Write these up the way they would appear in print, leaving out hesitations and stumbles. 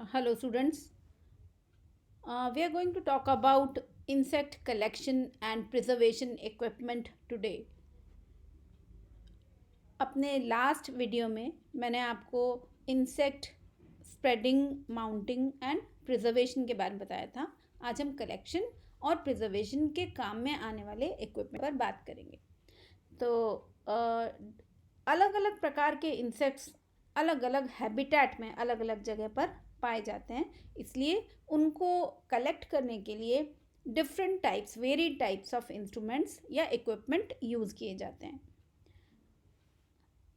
Hello, students. We are going to talk about insect collection and preservation equipment today. अपने last video में मैंने आपको insect spreading, mounting and preservation के बारे में बताया था. आज हम कलेक्शन और प्रिजर्वेशन के काम में आने वाले इक्विपमेंट पर बात करेंगे. तो अलग अलग प्रकार के इंसेक्ट्स अलग अलग हैबिटेट में अलग अलग जगह पर पाए जाते हैं, इसलिए उनको कलेक्ट करने के लिए different types, varied types of instruments या इक्विपमेंट यूज़ किए जाते हैं.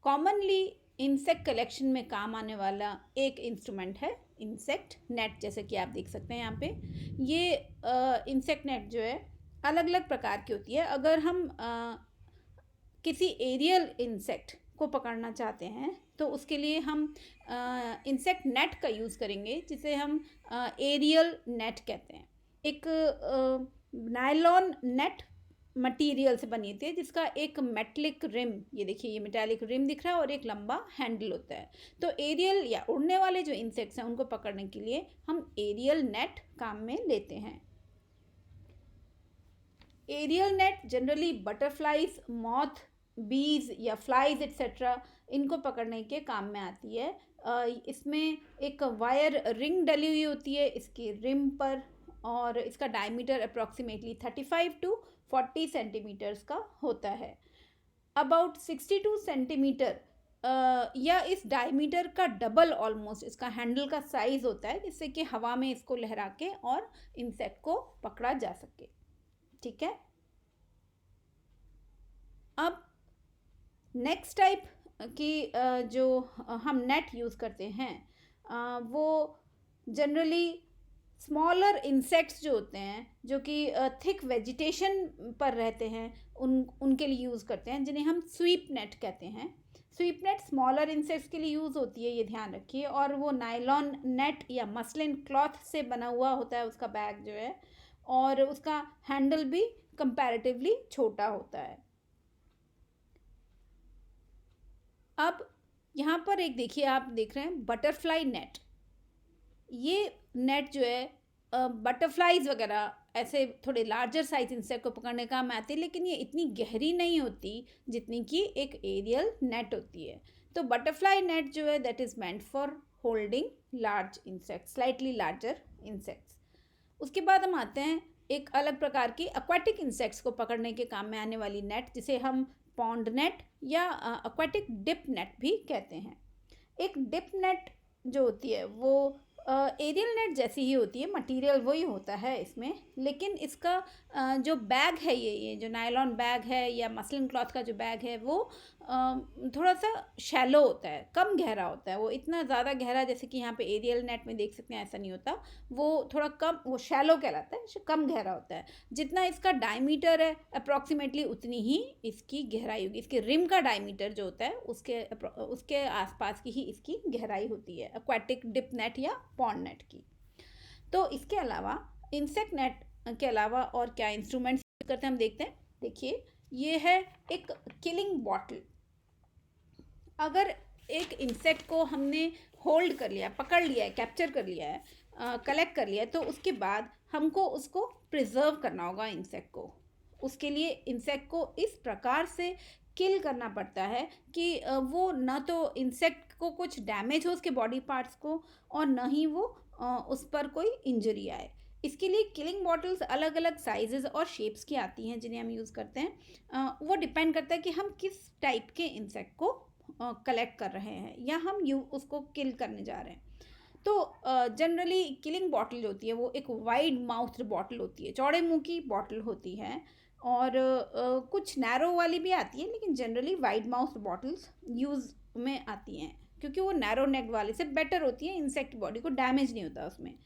कॉमनली इंसेक्ट कलेक्शन में काम आने वाला एक इंस्ट्रूमेंट है इंसेक्ट नेट. जैसे कि आप देख सकते हैं यहाँ पे, ये इंसेक्ट नेट जो है अलग अलग प्रकार की होती है. अगर हम किसी एरियल इंसेक्ट को पकड़ना चाहते हैं तो उसके लिए हम इंसेक्ट नेट का यूज़ करेंगे, जिसे हम एरियल नेट कहते हैं. एक नायलॉन नेट मटेरियल से बनी होती है, जिसका एक मेटलिक रिम, ये देखिए ये मेटालिक रिम दिख रहा है, और एक लंबा हैंडल होता है. तो एरियल या उड़ने वाले जो इंसेक्ट्स हैं उनको पकड़ने के लिए हम एरियल नेट काम में लेते हैं. Aerial net generally butterflies, moth, bees या फ्लाइज एक्सेट्रा इनको पकड़ने के काम में आती है. इसमें एक वायर रिंग डली हुई होती है इसकी रिम पर, और इसका डायमीटर अप्रॉक्सीमेटली 35 to 40 सेंटीमीटर्स का होता है. अबाउट 62 सेंटीमीटर या इस डायमीटर का डबल ऑलमोस्ट इसका हैंडल का साइज होता है, जिससे कि हवा में इसको लहरा के और इंसेक्ट को पकड़ा जा सके. ठीक है. अब नेक्स्ट टाइप की जो हम नेट यूज़ करते हैं, वो जनरली स्मॉलर इंसेक्ट्स जो होते हैं, जो कि थिक वेजिटेशन पर रहते हैं, उनके लिए यूज़ करते हैं, जिन्हें हम स्वीप नेट कहते हैं. स्वीप नेट स्मॉलर इंसेक्ट्स के लिए यूज़ होती है, ये ध्यान रखिए. और वो नायलॉन नेट या मसलिन क्लॉथ से बना हुआ होता है उसका बैग जो है, और उसका हैंडल भी कंपैरेटिवली छोटा होता है. अब यहाँ पर एक देखिए, आप देख रहे हैं बटरफ्लाई नेट. ये नेट जो है बटरफ्लाइज वगैरह ऐसे थोड़े लार्जर साइज इंसेक्ट को पकड़ने का काम आती है, लेकिन ये इतनी गहरी नहीं होती जितनी कि एक एरियल नेट होती है. तो बटरफ्लाई नेट जो है that is meant for holding large insect, slightly larger insects. उसके बाद हम आते हैं एक अलग प्रकार की एक्वाटिक इंसेक्ट्स को पकड़ने के काम में आने वाली नेट, जिसे हम पॉन्ड नेट या एक्वाटिक डिप नेट भी कहते हैं. एक डिप नेट जो होती है वो एरियल नेट जैसी ही होती है, मटेरियल वही होता है इसमें, लेकिन इसका जो बैग है, ये जो नायलॉन बैग है या मसलिन क्लॉथ का जो बैग है, वो थोड़ा सा शैलो होता है, कम गहरा होता है. वो इतना ज़्यादा गहरा जैसे कि यहाँ पे एरियल नेट में देख सकते हैं ऐसा नहीं होता. वो थोड़ा कम, वो शैलो कहलाता है, कम गहरा होता है. जितना इसका डायमीटर है अप्रॉक्सीमेटली उतनी ही इसकी गहराई होगी. इसके रिम का डायमीटर जो होता है उसके आसपास की ही इसकी गहराई होती है, एक्वाटिक डिप नेट या पॉन्ड नेट की. तो इसके अलावा इंसेक्ट नेट के अलावा और क्या इंस्ट्रूमेंट्स यूज करते हैं हम देखते हैं. देखिए ये है एक किलिंग बॉटल. अगर एक इंसेक्ट को हमने होल्ड कर लिया, पकड़ लिया है, कैप्चर कर लिया है, कलेक्ट कर लिया है, तो उसके बाद हमको उसको प्रिजर्व करना होगा इंसेक्ट को. उसके लिए इंसेक्ट को इस प्रकार से किल करना पड़ता है कि वो ना तो इंसेक्ट को कुछ डैमेज हो उसके बॉडी पार्ट्स को, और ना ही वो उस पर कोई इंजरी आए. इसके लिए किलिंग बॉटल्स अलग अलग साइजेस और शेप्स की आती हैं जिन्हें हम यूज़ करते हैं. वो डिपेंड करता है कि हम किस टाइप के इंसेक्ट को कलेक्ट कर रहे हैं या हम उसको किल करने जा रहे हैं. तो जनरली किलिंग बॉटल जो होती है वो एक वाइड माउथ्ड बॉटल होती है, चौड़े मुंह की बॉटल होती है. और कुछ नैरो वाली भी आती है, लेकिन generally wide mouth bottles use में आती हैं, क्योंकि वो नैरो नेक वाले से बेटर होती है, इंसेक्ट बॉडी को डैमेज नहीं होता उसमें.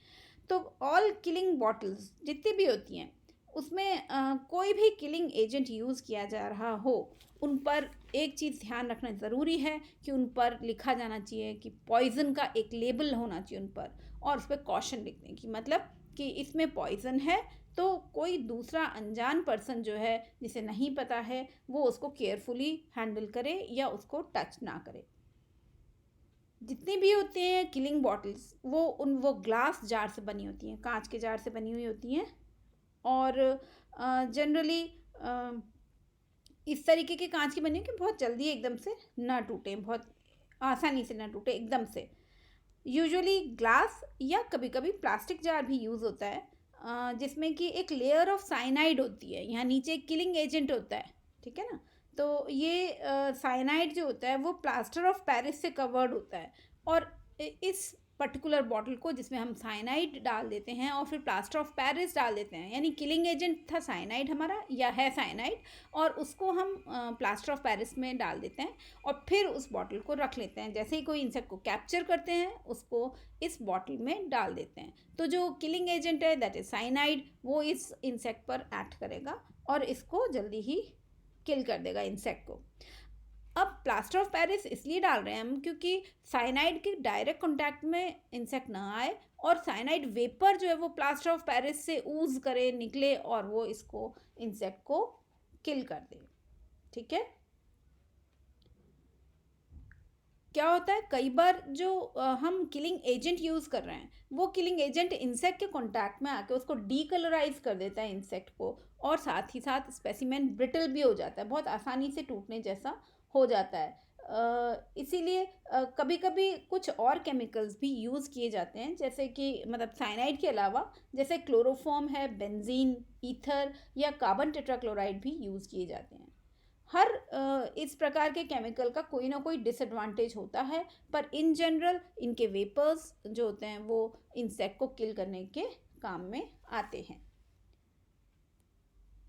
तो ऑल किलिंग बॉटल्स जितनी भी होती हैं उसमें कोई भी किलिंग एजेंट यूज़ किया जा रहा हो, उन पर एक चीज़ ध्यान रखना ज़रूरी है कि उन पर लिखा जाना चाहिए कि पॉइज़न का एक लेबल होना चाहिए उन पर, और उस पर कॉशन लिखने की, मतलब कि इसमें पॉइज़न है, तो कोई दूसरा अनजान पर्सन जो है जिसे नहीं पता है वो उसको केयरफुली हैंडल करे या उसको टच ना करे. जितनी भी होती हैं किलिंग बॉटल्स वो ग्लास जार से बनी होती हैं, कांच के जार से बनी हुई होती हैं। और जनरली इस तरीके के कांच की बनी हो कि बहुत जल्दी एकदम से ना टूटे, बहुत आसानी से ना टूटे एकदम से। यूजुअली ग्लास या कभी कभी प्लास्टिक जार भी यूज़ होता है, जिसमें कि एक लेयर ऑफ साइनाइड होती है, यहाँ नीचे एक किलिंग एजेंट होता है, ठीक है ना। तो ये साइनाइड जो होता है वो प्लास्टर ऑफ पेरिस से कवर्ड होता है। और इस पर्टिकुलर बॉटल को जिसमें हम साइनाइड डाल देते हैं और फिर प्लास्टर ऑफ पेरिस डाल देते हैं, यानी किलिंग एजेंट था साइनाइड हमारा या है साइनाइड, और उसको हम प्लास्टर ऑफ पेरिस में डाल देते हैं और फिर उस बॉटल को रख लेते हैं। जैसे ही कोई इंसेक्ट को कैप्चर करते हैं उसको इस बॉटल में डाल देते हैं। तो जो किलिंग एजेंट है दैट इज साइनाइड, वो इस इंसेक्ट पर एक्ट करेगा और इसको जल्दी ही किल कर देगा इंसेक्ट को। अब प्लास्टर ऑफ पेरिस इसलिए डाल रहे हैं हम क्योंकि साइनाइड के डायरेक्ट कांटेक्ट में इंसेक्ट ना आए और साइनाइड वेपर जो है वो प्लास्टर ऑफ पेरिस से ऊज करे, निकले और वो इसको इंसेक्ट को किल कर दे, ठीक है। क्या होता है कई बार जो हम किलिंग एजेंट यूज़ कर रहे हैं वो किलिंग एजेंट इंसेक्ट के कांटेक्ट में आके उसको डीकलराइज कर देता है इंसेक्ट को, और साथ ही साथ स्पेसिमेन ब्रिटल भी हो जाता है, बहुत आसानी से टूटने जैसा हो जाता है। इसीलिए कभी कभी कुछ और केमिकल्स भी यूज़ किए जाते हैं, जैसे कि मतलब साइनाइड के अलावा जैसे क्लोरोफॉर्म है, बेंजीन, ईथर या कार्बन टेट्राक्लोराइड भी यूज़ किए जाते हैं। हर इस प्रकार के केमिकल का कोई ना कोई डिसएडवांटेज होता है, पर इन जनरल इनके वेपर्स जो होते हैं वो इंसेक्ट को किल करने के काम में आते हैं।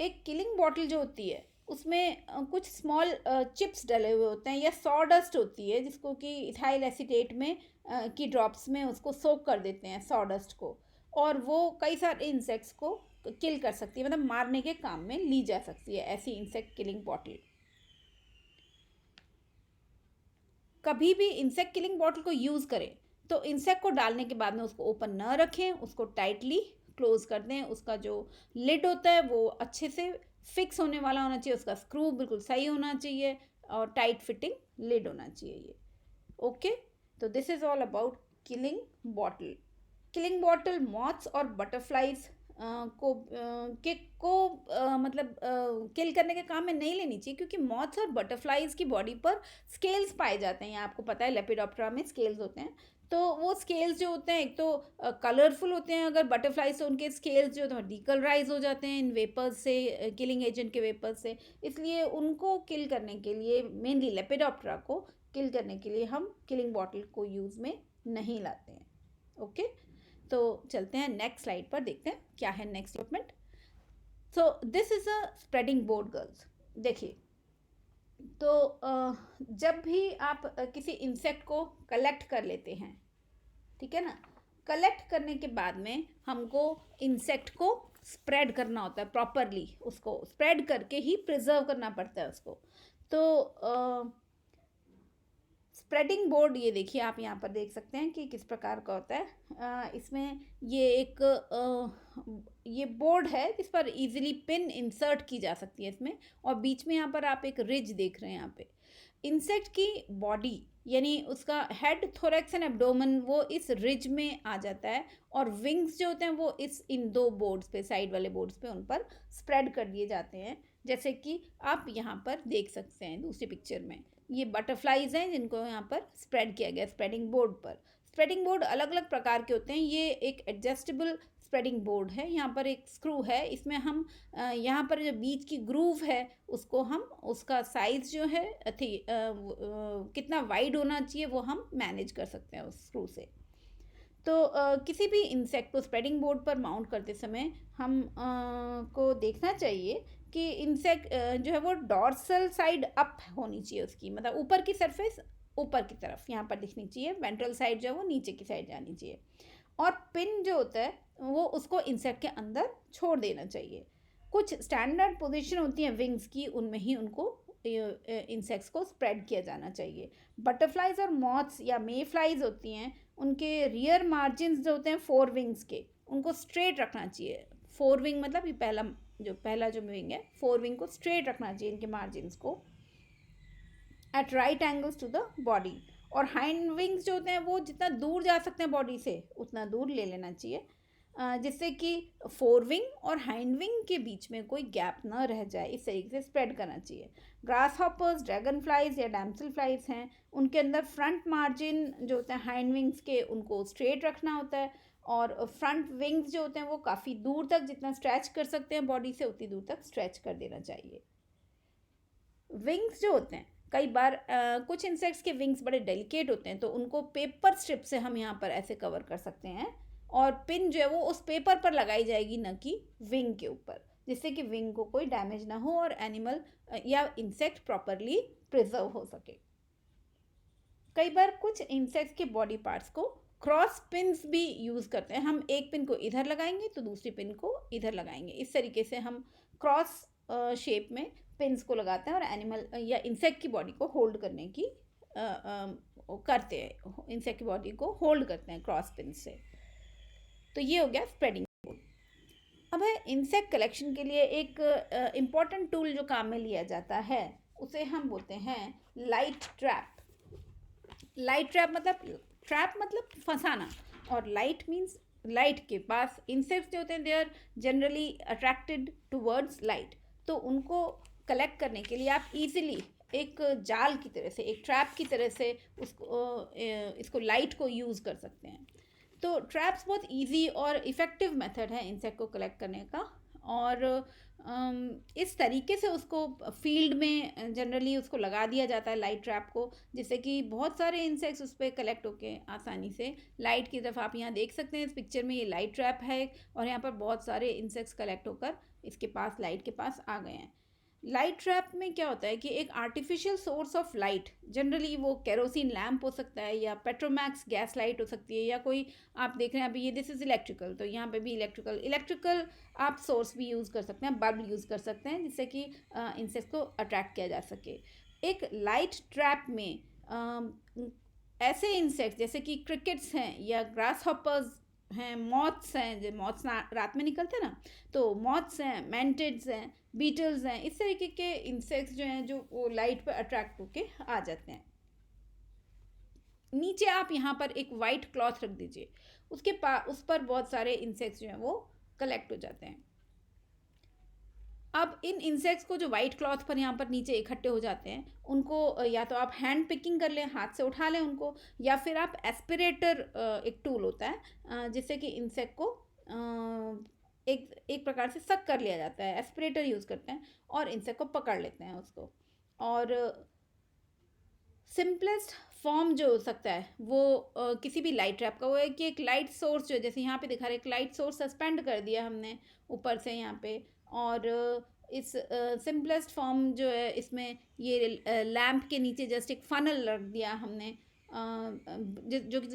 एक किलिंग बॉटल जो होती है उसमें कुछ स्मॉल चिप्स डले हुए होते हैं या सॉडस्ट होती है, जिसको कि इथाइल एसीटेट में की ड्रॉप्स में उसको सोक कर देते हैं सॉडस्ट को, और वो कई सारे इंसेक्ट्स को किल कर सकती है, मतलब मारने के काम में ली जा सकती है ऐसी इंसेक्ट किलिंग बॉटल। कभी भी इंसेक्ट किलिंग बॉटल को यूज़ करें तो इंसेक्ट को डालने के बाद में उसको ओपन न रखें, उसको टाइटली क्लोज कर दें। उसका जो लिड होता है वो अच्छे से फिक्स होने वाला होना चाहिए, उसका स्क्रू बिल्कुल सही होना चाहिए और टाइट फिटिंग लिड होना चाहिए ये। ओके, तो this is all about killing bottle. Killing bottle moths और बटरफ्लाइज मतलब किल करने के काम में नहीं लेनी चाहिए, क्योंकि मॉथ्स और बटरफ्लाइज की बॉडी पर स्केल्स पाए जाते हैं। आपको पता है लेपिडोप्टेरा में स्केल्स होते हैं, तो वो स्केल्स जो होते हैं एक तो कलरफुल होते हैं, अगर बटरफ्लाइज तो उनके स्केल्स जो है डीकलराइज हो जाते हैं इन वेपर्स से, किलिंग एजेंट के वेपर्स से, इसलिए उनको किल करने के लिए, मेनली लेपिडोप्टेरा को किल करने के लिए हम किलिंग बॉटल को यूज़ में नहीं लाते हैं। ओके, तो चलते हैं नेक्स्ट स्लाइड पर, देखते हैं क्या है next development. So this is a spreading board girls. देखिए, तो जब भी आप किसी इंसेक्ट को कलेक्ट कर लेते हैं, ठीक है ना, कलेक्ट करने के बाद में हमको इंसेक्ट को स्प्रेड करना होता है प्रॉपरली, उसको स्प्रेड करके ही प्रिजर्व करना पड़ता है उसको। तो स्प्रेडिंग बोर्ड, ये देखिए आप यहाँ पर देख सकते हैं कि किस प्रकार का होता है। इसमें ये एक ये बोर्ड है जिस पर इजीली पिन इंसर्ट की जा सकती है इसमें, और बीच में यहाँ पर आप एक रिज देख रहे हैं यहाँ पे। इंसेक्ट की बॉडी यानी उसका हेड, थोरैक्स एंड एब्डोमेन वो इस रिज में आ जाता है, और विंग्स जो होते हैं वो इन दो बोर्ड्स पे, साइड वाले बोर्ड्स पे, उन पर स्प्रेड कर दिए जाते हैं, जैसे कि आप यहाँ पर देख सकते हैं दूसरी पिक्चर में। ये बटरफ्लाइज हैं जिनको यहाँ पर स्प्रेड किया गया स्प्रेडिंग बोर्ड पर। स्प्रेडिंग बोर्ड अलग अलग प्रकार के होते हैं। ये एक एडजस्टेबल स्प्रेडिंग बोर्ड है, यहाँ पर एक स्क्रू है, इसमें हम यहाँ पर जो बीच की ग्रूव है उसको हम, उसका साइज़ जो है कितना वाइड होना चाहिए वो हम मैनेज कर सकते हैं उस स्क्रू से। तो किसी भी इंसेक्ट को स्प्रेडिंग बोर्ड पर माउंट करते समय हम को देखना चाहिए कि इंसेक्ट जो है वो डॉर्सल साइड अप होनी चाहिए उसकी, मतलब ऊपर की सरफेस ऊपर की तरफ यहाँ पर दिखनी चाहिए, वेंट्रल साइड जो है वो नीचे की साइड जानी चाहिए, और पिन जो होता है वो उसको इंसेक्ट के अंदर छोड़ देना चाहिए। कुछ स्टैंडर्ड पोजीशन होती हैं विंग्स की, उनमें ही उनको इंसेक्ट्स को स्प्रेड किया जाना चाहिए। बटरफ्लाइज और मॉथ्स या मे फ्लाइज होती हैं, उनके रियर मार्जिन्स जो होते हैं फोर विंग्स के, उनको स्ट्रेट रखना चाहिए। फोर विंग मतलब ये पहला जो विंग है, फोर विंग को स्ट्रेट रखना चाहिए इनके मार्जिन्स को, at right angles to the body. और हाइंड विंग्स जो होते हैं वो जितना दूर जा सकते हैं बॉडी से उतना दूर ले लेना चाहिए, जिससे कि फोर विंग और हाइंड विंग के बीच में कोई गैप ना रह जाए, इस तरीके से स्प्रेड करना चाहिए। ग्रास हॉपर्स, ड्रैगन फ्लाइज या डैमसल फ्लाइज हैं, उनके अंदर फ्रंट मार्जिन जो होते हैं हाइंड विंग्स के उनको स्ट्रेट रखना होता है, और फ्रंट विंग्स जो होते हैं वो काफ़ी दूर तक जितना स्ट्रेच कर सकते हैं बॉडी से उतनी दूर तक स्ट्रेच कर देना चाहिए। विंग्स जो होते हैं कई बार कुछ इंसेक्ट्स के विंग्स बड़े डेलिकेट होते हैं, तो उनको पेपर स्ट्रिप से हम यहाँ पर ऐसे कवर कर सकते हैं, और पिन जो है वो उस पेपर पर लगाई जाएगी, न कि विंग के ऊपर, जिससे कि विंग को कोई डैमेज ना हो और एनिमल या इंसेक्ट प्रॉपरली प्रिजर्व हो सके। कई बार कुछ इंसेक्ट्स के बॉडी पार्ट्स को क्रॉस पिन्स भी यूज़ करते हैं। हम एक पिन को इधर लगाएंगे तो दूसरी पिन को इधर लगाएंगे, इस तरीके से हम क्रॉस शेप में पिन्स को लगाते हैं और एनिमल या इंसेक्ट की बॉडी को होल्ड करने की करते हैं, इंसेक्ट की बॉडी को होल्ड करते हैं क्रॉस पिन से। तो ये हो गया स्प्रेडिंग। अब है इंसेक्ट कलेक्शन के लिए एक इम्पॉर्टेंट टूल जो काम में लिया जाता है, उसे हम बोलते हैं लाइट ट्रैप। लाइट ट्रैप मतलब फंसाना, और लाइट मीन्स लाइट के पास इंसेक्ट्स जो होते हैं they are generally attracted towards light, तो उनको कलेक्ट करने के लिए आप इजीली एक जाल की तरह से, एक ट्रैप की तरह से इसको लाइट को यूज़ कर सकते हैं। तो ट्रैप्स बहुत इजी और इफ़ेक्टिव मेथड है इंसेक्ट को कलेक्ट करने का, और इस तरीके से उसको फील्ड में जनरली उसको लगा दिया जाता है लाइट ट्रैप को, जिससे कि बहुत सारे इंसेक्ट्स उस पर कलेक्ट होके आसानी से लाइट की तरफ, आप यहाँ देख सकते हैं इस पिक्चर में ये लाइट ट्रैप है, और यहाँ पर बहुत सारे इंसेक्ट्स कलेक्ट होकर इसके पास लाइट के पास आ गए हैं। लाइट ट्रैप में क्या होता है कि एक artificial source of light, generally वो केरोसिन लैम्प हो सकता है या पेट्रोमैक्स गैस लाइट हो सकती है, या कोई आप देख रहे हैं अभी ये दिस इज़ इलेक्ट्रिकल, तो यहाँ पे भी इलेक्ट्रिकल आप सोर्स भी यूज़ कर सकते हैं, बल्ब यूज़ कर सकते हैं, जिससे कि इंसेक्ट को अट्रैक्ट किया जा सके। एक लाइट ट्रैप में ऐसे इंसेक्ट्स जैसे कि क्रिकेट्स हैं या ग्रास हॉपर्स हैं, मॉथ्स हैं, जो मॉथ्स रात में निकलते हैं ना, तो मॉथ्स हैं, मैंटिड्स हैं, बीटल्स हैं, इस तरीके के इंसेक्ट्स जो हैं जो वो लाइट पर अट्रैक्ट होके आ जाते हैं। नीचे आप यहाँ पर एक वाइट क्लॉथ रख दीजिए, उसके पास उस पर बहुत सारे इंसेक्ट्स जो हैं वो कलेक्ट हो जाते हैं। अब इन इंसेक्ट्स को जो वाइट क्लॉथ पर यहाँ पर नीचे इकट्ठे हो जाते हैं, उनको या तो आप हैंड पिकिंग कर लें, हाथ से उठा लें उनको, या फिर आप एस्पिरेटर, एक टूल होता है जिससे कि इंसेक्ट को एक प्रकार से सक कर लिया जाता है, एस्पिरेटर यूज़ करते हैं और इंसेक्ट को पकड़ लेते हैं उसको। और सिंपलेस्ट फॉर्म जो हो सकता है वो किसी भी लाइट ट्रैप का वो है कि एक लाइट सोर्स जो जैसे यहाँ पे दिखा रहे, एक लाइट सोर्स सस्पेंड कर दिया हमने ऊपर से यहाँ पे, और इस सिंपलेस्ट फॉर्म जो है इसमें ये लैम्प के नीचे जस्ट एक फनल रख दिया हमने,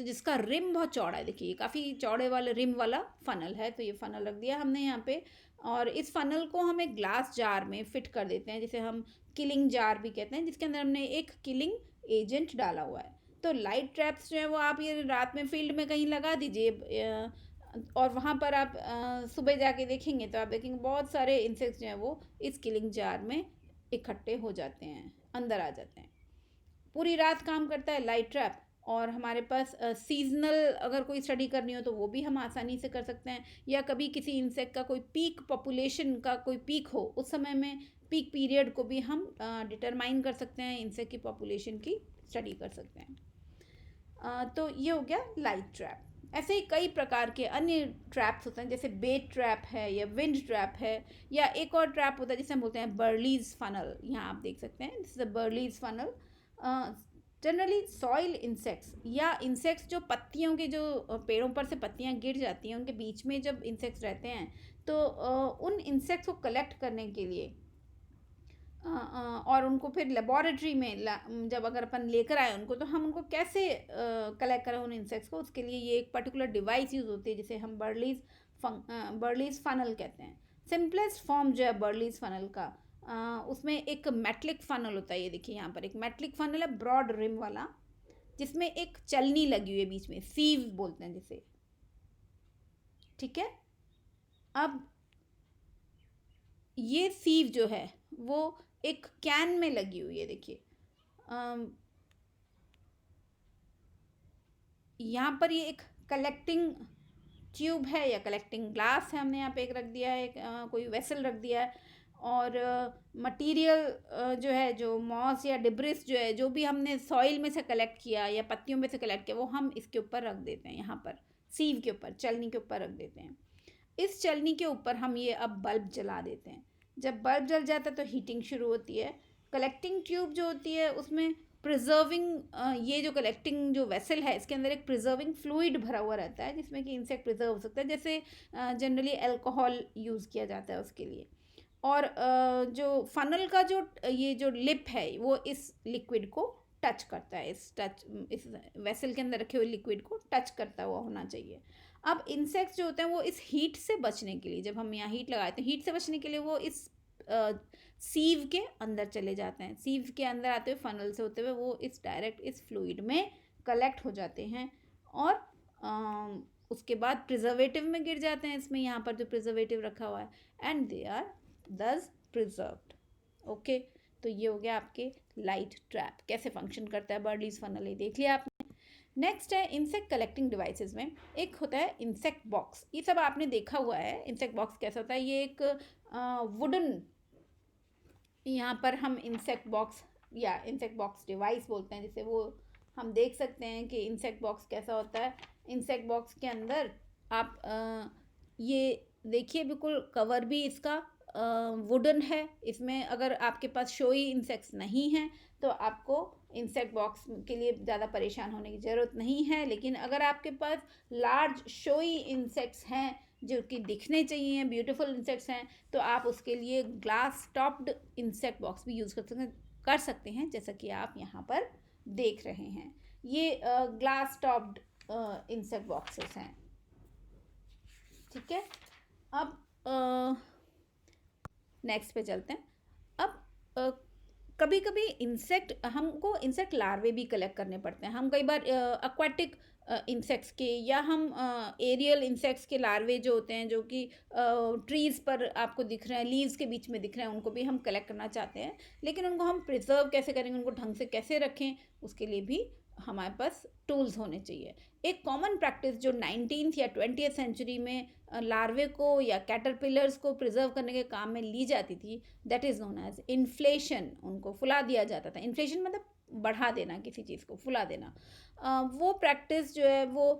जिसका रिम बहुत चौड़ा है, देखिए काफ़ी चौड़े वाले रिम वाला फनल है, तो ये फनल रख दिया हमने यहाँ पे, और इस फनल को हम एक ग्लास जार में फिट कर देते हैं, जिसे हम किलिंग जार भी कहते हैं, जिसके अंदर हमने एक किलिंग एजेंट डाला हुआ है। तो लाइट ट्रैप्स जो है वो आप ये रात में फील्ड में कहीं लगा दीजिए, और वहाँ पर आप सुबह जाके देखेंगे तो आप देखेंगे बहुत सारे इंसेक्ट्स जो हैं वो इस किलिंग जार में इकट्ठे हो जाते हैं, अंदर आ जाते हैं। पूरी रात काम करता है लाइट ट्रैप, और हमारे पास सीजनल अगर कोई स्टडी करनी हो तो वो भी हम आसानी से कर सकते हैं, या कभी किसी इंसेक्ट का कोई पीक पॉपुलेशन का कोई पीक हो, उस समय में पीक पीरियड को भी हम डिटरमाइन कर सकते हैं, इंसेक्ट की पॉपुलेशन की स्टडी कर सकते हैं। तो ये हो गया लाइट ट्रैप। ऐसे ही कई प्रकार के अन्य ट्रैप्स होते हैं, जैसे बेट ट्रैप है या विंड ट्रैप है, या एक और ट्रैप होता है जिसे हम बोलते हैं बर्लीज फनल, यहाँ आप देख सकते हैं this is a Berlese funnel. Generally soil insects या इंसेक्ट्स जो पत्तियों के, जो पेड़ों पर से पत्तियाँ गिर जाती हैं उनके बीच में जब इंसेक्ट्स रहते हैं, तो उन इंसेक्ट्स को कलेक्ट करने के लिए और उनको फिर लेबॉरेटरी में जब अगर अपन लेकर आए उनको, तो हम उनको कैसे कलेक्ट करें उन इंसेक्ट्स को, उसके लिए ये एक पर्टिकुलर डिवाइस यूज़ होती है जिसे हम बर्लीज फनल कहते हैं। सिंपलेस्ट फॉर्म जो है बर्लीज फनल का, उसमें एक मेटलिक फनल होता है, ये देखिए यहाँ पर एक मेटलिक फनल है ब्रॉड रिम वाला, जिसमें एक चलनी लगी हुई है बीच में, सीव बोलते हैं जिसे, ठीक है। अब ये सीव जो है वो एक कैन में लगी हुई है, देखिए यहाँ पर ये एक कलेक्टिंग ट्यूब है या कलेक्टिंग ग्लास है, हमने यहाँ पे एक रख दिया है, कोई वेसल रख दिया है। और मटेरियल जो है, जो मॉस या डिब्रिस जो है, जो भी हमने सॉइल में से कलेक्ट किया या पत्तियों में से कलेक्ट किया, वो हम इसके ऊपर रख देते हैं, यहाँ पर सीव के ऊपर, चलनी के ऊपर रख देते हैं। इस चलनी के ऊपर हम ये अब बल्ब जला देते हैं। जब बल्ब जल जाता है तो हीटिंग शुरू होती है। कलेक्टिंग ट्यूब जो होती है उसमें प्रिजर्विंग, ये जो कलेक्टिंग जो वेसल है इसके अंदर एक प्रिजर्विंग फ्लूइड भरा हुआ रहता है, जिसमें कि इंसेक्ट प्रिजर्व हो सकता है, जैसे जनरली अल्कोहल यूज़ किया जाता है उसके लिए। और जो फनल का जो ये जो लिप है वो इस लिक्विड को टच करता है, इस वेसल के अंदर रखे हुए लिक्विड को टच करता हुआ होना चाहिए। अब इंसेक्ट्स जो होते हैं वो इस हीट से बचने के लिए, जब हम यहाँ हीट लगाते हैं, हीट से बचने के लिए वो इस सीव के अंदर चले जाते हैं। सीव के अंदर आते हुए फनल से होते हुए वो इस डायरेक्ट इस फ्लूइड में कलेक्ट हो जाते हैं और उसके बाद प्रिजर्वेटिव में गिर जाते हैं, इसमें यहाँ पर जो प्रिजर्वेटिव रखा हुआ है, एंड दे आर दस प्रिजर्व्ड। ओके, तो ये हो गया आपके लाइट ट्रैप, कैसे फंक्शन करता है बर्डलीज फनल, ये देख लिया आपने। नेक्स्ट है इंसेक्ट कलेक्टिंग डिवाइसेस में एक होता है इंसेक्ट बॉक्स। ये सब आपने देखा हुआ है। इंसेक्ट बॉक्स कैसा होता है, ये एक वुडन, यहाँ पर हम इंसेक्ट बॉक्स या इंसेक्ट बॉक्स डिवाइस बोलते हैं, जिसे वो हम देख सकते हैं कि इंसेक्ट बॉक्स कैसा होता है। इंसेक्ट बॉक्स के अंदर आप ये देखिए, बिल्कुल कवर भी इसका वुडन है। इसमें अगर आपके पास शोई इंसेक्ट्स नहीं हैं तो आपको इंसेक्ट बॉक्स के लिए ज़्यादा परेशान होने की ज़रूरत नहीं है। लेकिन अगर आपके पास लार्ज शोई इंसेक्ट्स हैं जो कि दिखने चाहिए, ब्यूटीफुल इंसेक्ट्स हैं, तो आप उसके लिए ग्लास टॉप्ड इंसेक्ट बॉक्स भी यूज़ कर सकते हैं, जैसा कि आप यहाँ पर देख रहे हैं। ये ग्लास टॉप्ड इंसेक्ट बॉक्सेस हैं, ठीक है। अब नेक्स्ट पे चलते हैं। अब कभी कभी हमको इंसेक्ट लार्वे भी कलेक्ट करने पड़ते हैं। हम कई बार एक्वाटिक इंसेक्ट्स के या हम एरियल इंसेक्ट्स के लार्वे जो होते हैं, जो कि ट्रीज़ पर आपको दिख रहे हैं, लीव्स के बीच में दिख रहे हैं, उनको भी हम कलेक्ट करना चाहते हैं। लेकिन उनको हम प्रिजर्व कैसे करेंगे, उनको ढंग से कैसे रखें, उसके लिए भी हमारे पास टूल्स होने चाहिए। एक कॉमन प्रैक्टिस जो 19th या 20th सेंचुरी में लार्वे को या कैटरपिलर्स को प्रिजर्व करने के काम में ली जाती थी, that is known as inflation. उनको फुला दिया जाता था। इन्फ्लेशन मतलब बढ़ा देना, किसी चीज़ को फुला देना। वो प्रैक्टिस जो है वो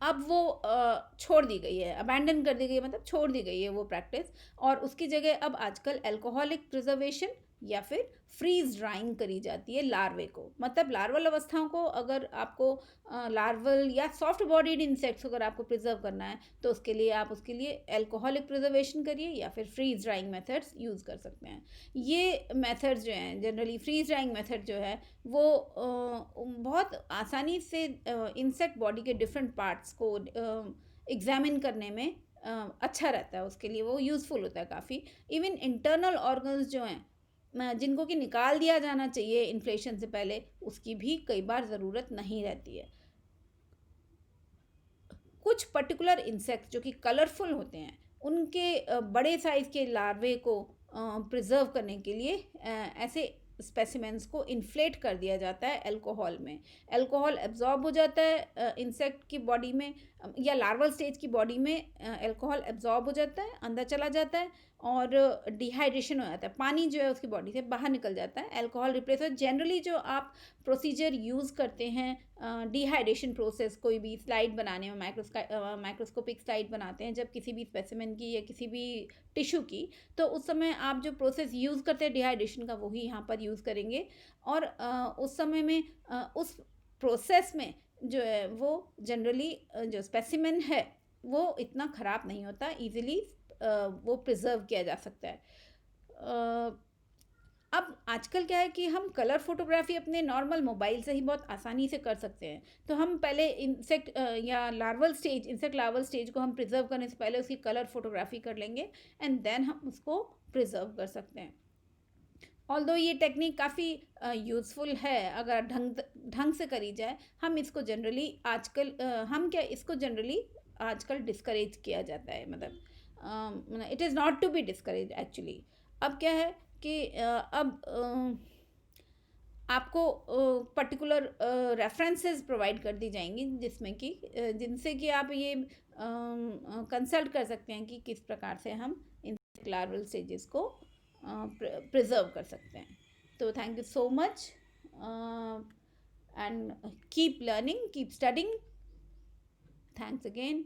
अब वो छोड़ दी गई है, अबैंडन कर दी गई है, मतलब छोड़ दी गई है वो प्रैक्टिस। और उसकी जगह अब आजकल अल्कोहलिक प्रिजर्वेशन या फिर फ्रीज ड्राइंग करी जाती है लार्वे को। मतलब लार्वल अवस्थाओं को अगर आपको लार्वल या सॉफ्ट बॉडीड इंसेक्ट्स अगर आपको प्रिजर्व करना है तो उसके लिए अल्कोहलिक प्रिजर्वेशन करिए या फिर फ्रीज ड्राइंग मेथड्स यूज़ कर सकते हैं। ये मेथड्स जो हैं, जनरली फ्रीज ड्राइंग मेथड जो है वो बहुत आसानी से इंसेक्ट बॉडी के डिफरेंट पार्ट्स को एग्जामिन करने में अच्छा रहता है। उसके लिए वो यूज़फुल होता है काफ़ी। इवन इंटरनल ऑर्गन्स जो हैं जिनको कि निकाल दिया जाना चाहिए इन्फ्लेशन से पहले, उसकी भी कई बार ज़रूरत नहीं रहती है। कुछ पर्टिकुलर इंसेक्ट्स जो कि कलरफुल होते हैं, उनके बड़े साइज़ के लार्वे को प्रिजर्व करने के लिए ऐसे स्पेसिमेंस को इन्फ्लेट कर दिया जाता है अल्कोहल में। अल्कोहल एब्जॉर्ब हो जाता है इंसेक्ट की बॉडी में, या लार्वल स्टेज की बॉडी में अल्कोहल एब्जॉर्ब हो जाता है, अंदर चला जाता है और डिहाइड्रेशन हो जाता है। पानी जो है उसकी बॉडी से बाहर निकल जाता है, अल्कोहल रिप्लेस हो। जनरली जो आप प्रोसीजर यूज़ करते हैं डिहाइड्रेशन प्रोसेस, कोई भी स्लाइड बनाने में, माइक्रोस्कोपिक स्लाइड बनाते हैं जब किसी भी स्पेसिमेन की या किसी भी टिश्यू की, तो उस समय आप जो प्रोसेस यूज़ करते हैं डिहाइड्रेशन का, वही यहाँ पर यूज़ करेंगे। और उस समय में उस प्रोसेस में जो है वो जनरली जो स्पेसिमेन है वो इतना ख़राब नहीं होता, ईज़िली वो प्रिजर्व किया जा सकता है। अब आजकल क्या है कि हम कलर फोटोग्राफी अपने नॉर्मल मोबाइल से ही बहुत आसानी से कर सकते हैं। तो हम पहले इंसेक्ट लार्वल स्टेज को हम प्रिजर्व करने से पहले उसकी कलर फोटोग्राफी कर लेंगे एंड देन हम उसको प्रिजर्व कर सकते हैं। ऑल्दो ये टेक्निक काफ़ी यूज़फुल है अगर ढंग से करी जाए। हम इसको जनरली आजकल डिस्करेज किया जाता है, मतलब it is not to be discourage actually. अब क्या है कि अब आपको पर्टिकुलर रेफरेंसेस प्रोवाइड कर दी जाएंगी जिसमें कि जिनसे कि आप ये कंसल्ट कर सकते हैं कि किस प्रकार से हम इन लार्वल स्टेजेस को प्रिजर्व कर सकते हैं. तो thank you so much and keep learning, keep studying. Thanks again.